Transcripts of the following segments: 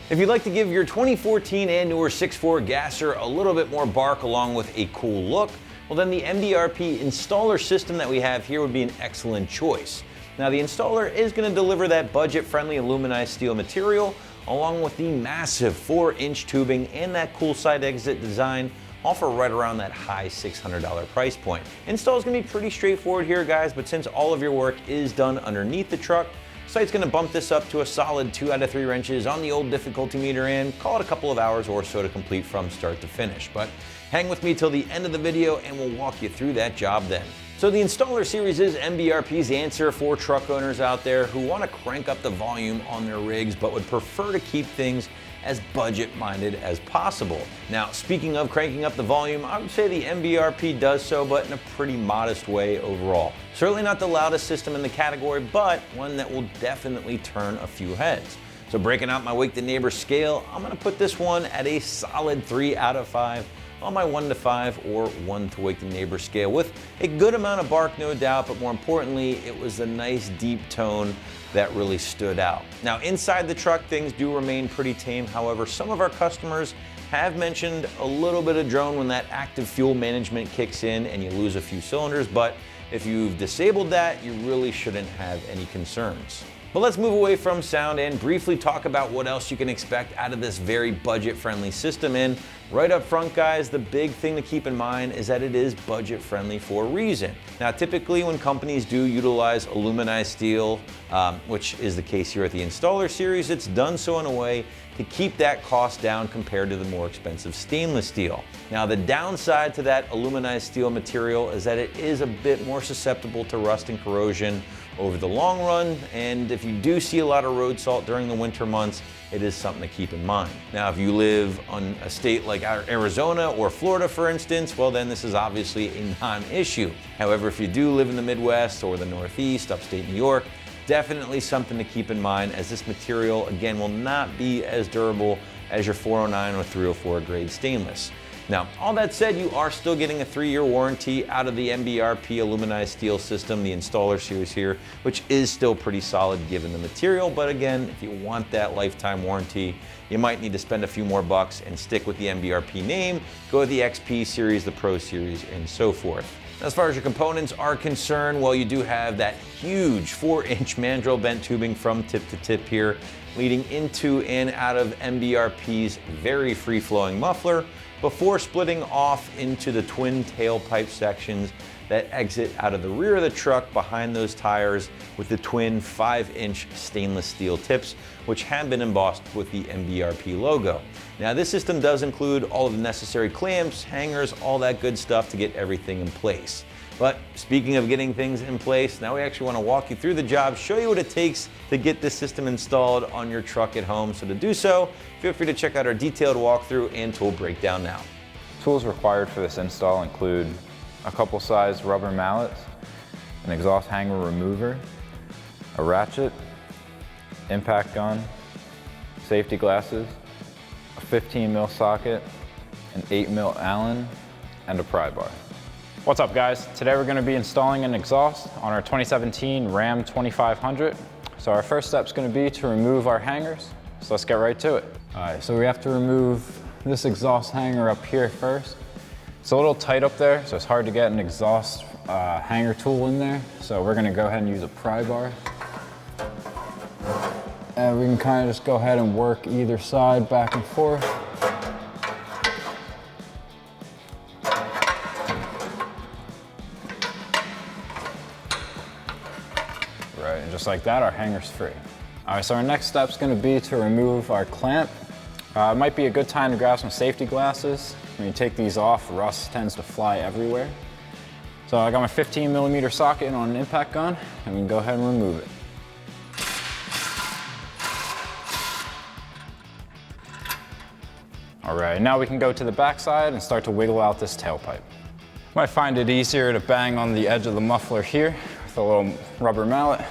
If you'd like to give your 2014 and newer 6.4 gasser a little bit more bark along with a cool look, well then the MBRP installer system that we have here would be an excellent choice. Now the installer is going to deliver that budget-friendly aluminized steel material along with the massive 4-inch tubing and that cool side exit design, all for right around that high $600 price point. Install is going to be pretty straightforward here, guys, but since all of your work is done underneath the truck, site's going to bump this up to a solid 2 out of 3 wrenches on the old difficulty meter and call it a couple of hours or so to complete from start to finish. But hang with me till the end of the video and we'll walk you through that job then. So the Installer Series is MBRP's answer for truck owners out there who want to crank up the volume on their rigs but would prefer to keep things as budget-minded as possible. Now, speaking of cranking up the volume, I would say the MBRP does so, but in a pretty modest way overall. Certainly not the loudest system in the category, but one that will definitely turn a few heads. So breaking out my Wake the Neighbor scale, I'm gonna put this one at a solid 3 out of 5 on my 1 to 5 or 1 to Wake the Neighbor scale, with a good amount of bark, no doubt, but more importantly, it was a nice deep tone that really stood out. Now inside the truck, things do remain pretty tame. However, some of our customers have mentioned a little bit of drone when that active fuel management kicks in and you lose a few cylinders, but if you've disabled that, you really shouldn't have any concerns. But let's move away from sound and briefly talk about what else you can expect out of this very budget-friendly system. And right up front, guys, the big thing to keep in mind is that it is budget-friendly for a reason. Now, typically when companies do utilize aluminized steel, which is the case here at the Installer Series, it's done so in a way to keep that cost down compared to the more expensive stainless steel. Now, the downside to that aluminized steel material is that it is a bit more susceptible to rust and corrosion over the long run, and if you do see a lot of road salt during the winter months, it is something to keep in mind. Now, if you live on a state like Arizona or Florida, for instance, well then this is obviously a non-issue. However, if you do live in the Midwest or the Northeast, upstate New York, definitely something to keep in mind, as this material, again, will not be as durable as your 409 or 304 grade stainless. Now, all that said, you are still getting a 3-year warranty out of the MBRP aluminized steel system, the Installer Series here, which is still pretty solid given the material. But again, if you want that lifetime warranty, you might need to spend a few more bucks and stick with the MBRP name, go with the XP Series, the Pro Series, and so forth. As far as your components are concerned, well, you do have that huge 4-inch mandrel bent tubing from tip to tip here, leading into and out of MBRP's very free-flowing muffler, before splitting off into the twin tailpipe sections that exit out of the rear of the truck behind those tires with the twin 5-inch stainless steel tips, which have been embossed with the MBRP logo. Now, this system does include all of the necessary clamps, hangers, all that good stuff to get everything in place. But speaking of getting things in place, now we actually want to walk you through the job, show you what it takes to get this system installed on your truck at home. So to do so, feel free to check out our detailed walkthrough and tool breakdown now. Tools required for this install include a couple size rubber mallets, an exhaust hanger remover, a ratchet, impact gun, safety glasses, a 15mm socket, an 8mm Allen, and a pry bar. What's up, guys? Today we're going to be installing an exhaust on our 2017 Ram 2500. So our first step is going to be to remove our hangers. So let's get right to it. All right, so we have to remove this exhaust hanger up here first. It's a little tight up there, so it's hard to get an exhaust hanger tool in there. So we're going to go ahead and use a pry bar. And we can kind of just go ahead and work either side back and forth. Right, and just like that, our hanger's free. All right, so our next step is going to be to remove our clamp. It might be a good time to grab some safety glasses. When you take these off, rust tends to fly everywhere. So I got my 15mm socket on an impact gun, and we can go ahead and remove it. All right, now we can go to the back side and start to wiggle out this tailpipe. Might find it easier to bang on the edge of the muffler here with a little rubber mallet.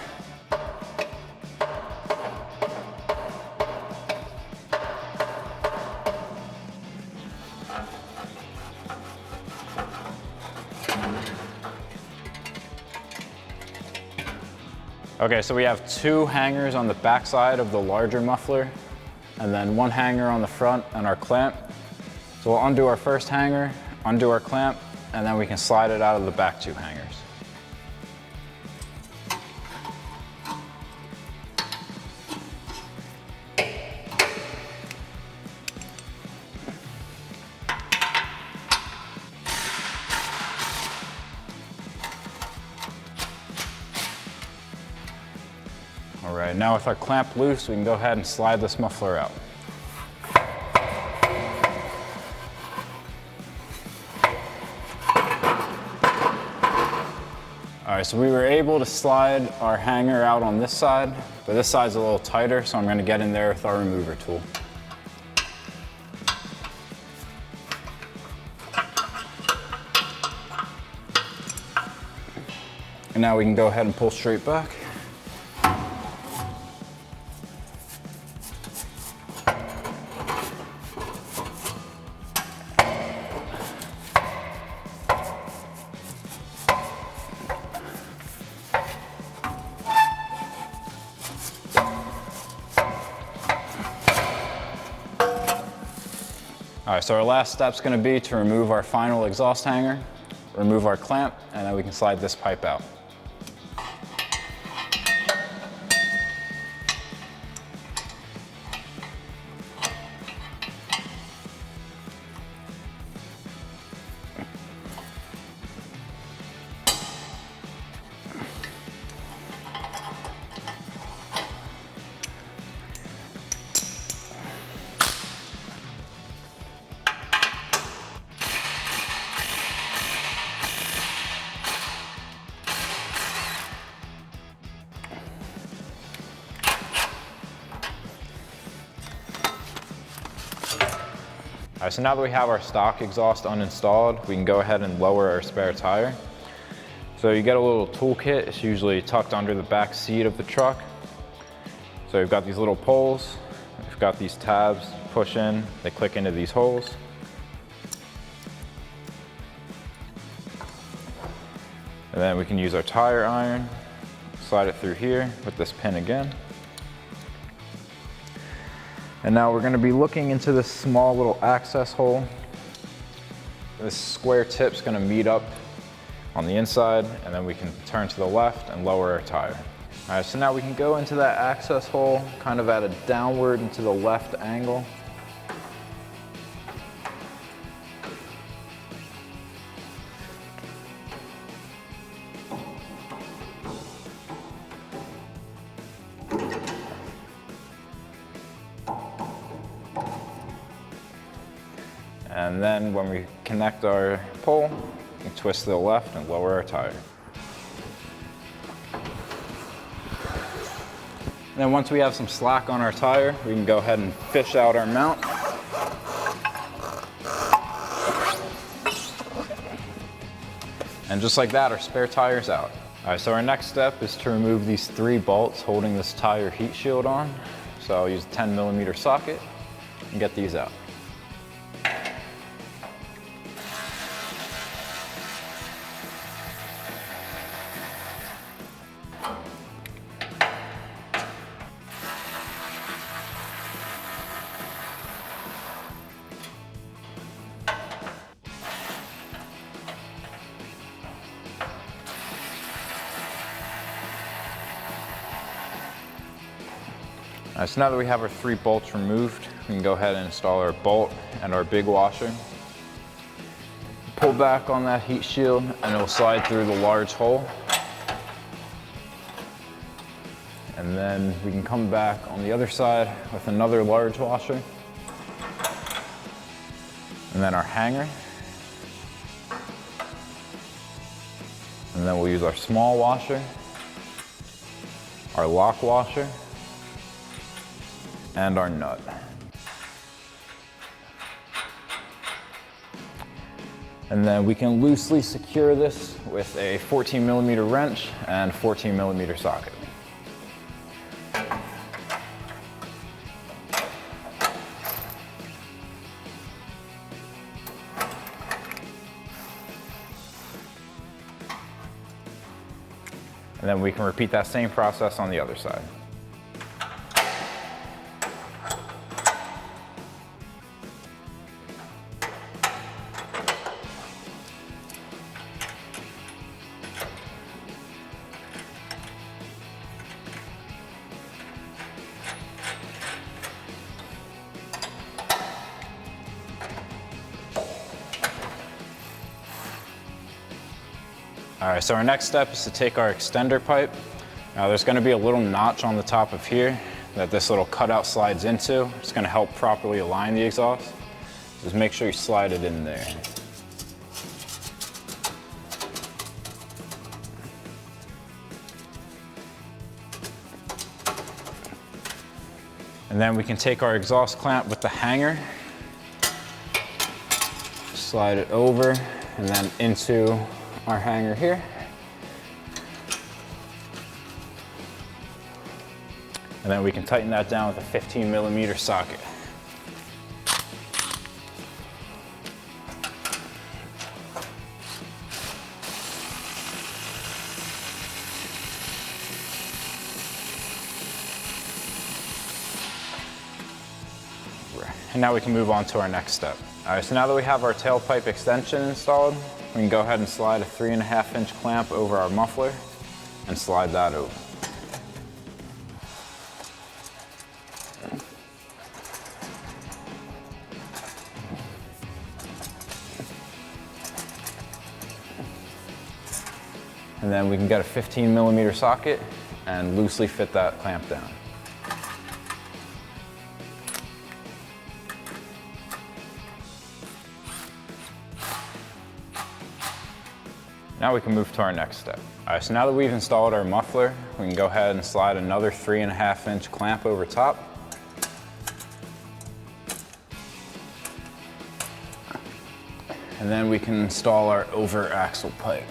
Okay, so we have two hangers on the back side of the larger muffler. and then one hanger on the front and our clamp. So we'll undo our first hanger, undo our clamp, and then we can slide it out of the back 2 hangers. All right, now with our clamp loose, we can go ahead and slide this muffler out. All right, so we were able to slide our hanger out on this side, but this side's a little tighter, so I'm gonna get in there with our remover tool. And now we can go ahead and pull straight back. All right, so our last step's gonna be to remove our final exhaust hanger, remove our clamp, and then we can slide this pipe out. All right, so now that we have our stock exhaust uninstalled, we can go ahead and lower our spare tire. So you get a little toolkit. It's usually tucked under the back seat of the truck. So you've got these little poles. We've got these tabs, push in, they click into these holes. And then we can use our tire iron, slide it through here with this pin again. And now we're gonna be looking into this small little access hole. This square tip's gonna meet up on the inside, and then we can turn to the left and lower our tire. All right, so now we can go into that access hole kind of at a downward and to the left angle. And then when we connect our pole, we can twist to the left and lower our tire. And then once we have some slack on our tire, we can go ahead and fish out our mount. And just like that, our spare tire's out. All right, so our next step is to remove these 3 bolts holding this tire heat shield on. So I'll use a 10mm socket and get these out. All right, so now that we have our 3 bolts removed, we can go ahead and install our bolt and our big washer. Pull back on that heat shield and it'll slide through the large hole. And then we can come back on the other side with another large washer. And then our hanger. And then we'll use our small washer, our lock washer, and our nut. And then we can loosely secure this with a 14mm wrench and 14mm socket. And then we can repeat that same process on the other side. All right, so our next step is to take our extender pipe. Now there's gonna be a little notch on the top of here that this little cutout slides into. It's gonna help properly align the exhaust. Just make sure you slide it in there. And then we can take our exhaust clamp with the hanger, slide it over, and then into our hanger here. And then we can tighten that down with a 15mm socket. And now we can move on to our next step. All right, so now that we have our tailpipe extension installed, we can go ahead and slide a 3.5-inch clamp over our muffler and slide that over. And then we can get a 15mm socket and loosely fit that clamp down. Now we can move to our next step. All right, so now that we've installed our muffler, we can go ahead and slide another 3.5-inch clamp over top. And then we can install our over axle pipe.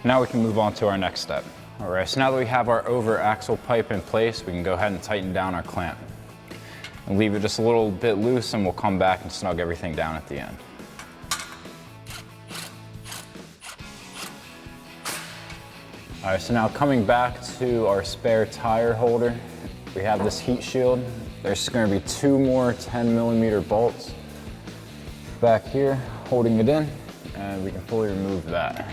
Now we can move on to our next step. All right, so now that we have our over axle pipe in place, we can go ahead and tighten down our clamp. And leave it just a little bit loose and we'll come back and snug everything down at the end. All right, so now coming back to our spare tire holder, we have this heat shield. There's gonna be 2 more 10mm bolts back here holding it in, and we can fully remove that.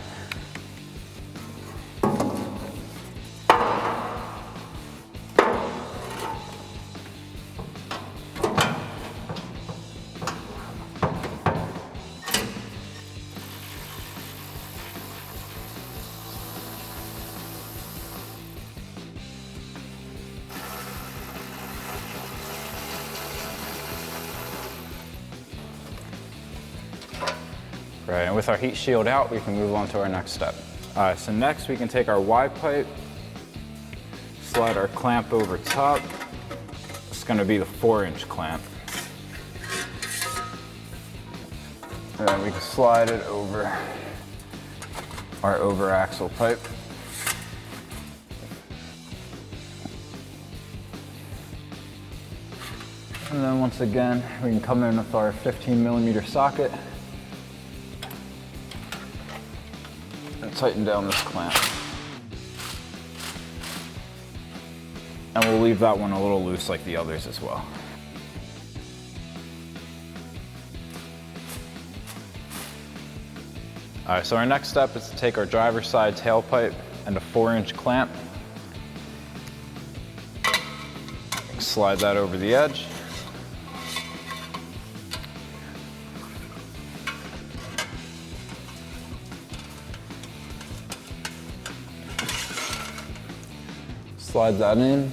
Right, and with our heat shield out, we can move on to our next step. All right, so next we can take our Y pipe, slide our clamp over top. It's gonna be the 4-inch clamp. And then we can slide it over our over axle pipe. And then once again, we can come in with our 15mm socket and tighten down this clamp. And we'll leave that one a little loose like the others as well. All right, so our next step is to take our driver's side tailpipe and a 4-inch clamp. Slide that over the edge. Slide that in,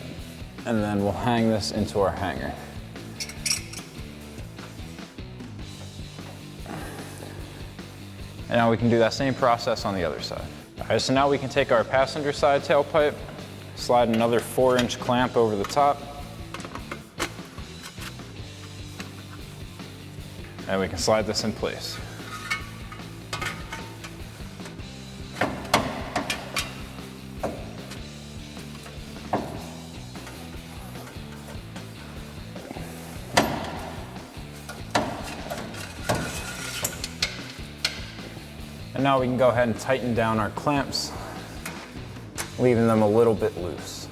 and then we'll hang this into our hanger. And now we can do that same process on the other side. All right, so now we can take our passenger side tailpipe, slide another 4-inch clamp over the top, and we can slide this in place. And now we can go ahead and tighten down our clamps, leaving them a little bit loose.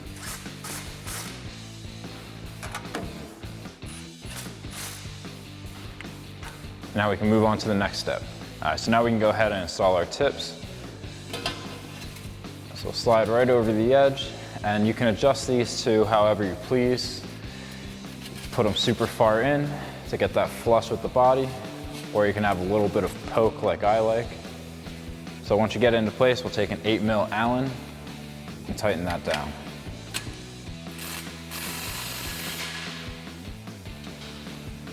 Now we can move on to the next step. All right, so now we can go ahead and install our tips. So slide right over the edge, and you can adjust these to however you please. Put them super far in to get that flush with the body, or you can have a little bit of poke like I like. So once you get it into place, we'll take an 8mm Allen and tighten that down.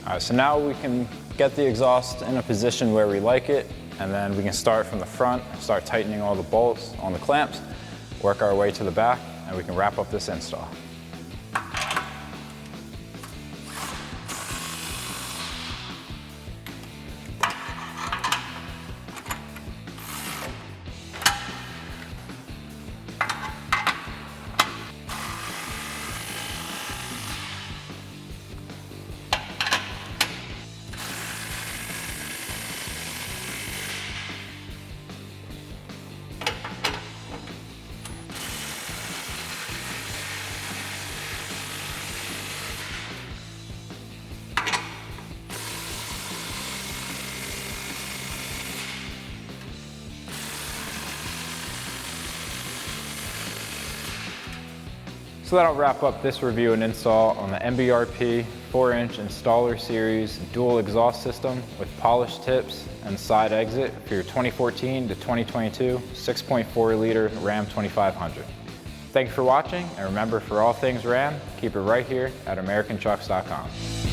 All right, so now we can get the exhaust in a position where we like it, and then we can start from the front, start tightening all the bolts on the clamps, work our way to the back, and we can wrap up this install. So that'll wrap up this review and install on the MBRP 4-inch installer series dual exhaust system with polished tips and side exit for your 2014 to 2022 6.4 liter Ram 2500. Thank you for watching, and remember, for all things Ram, keep it right here at AmericanTrucks.com.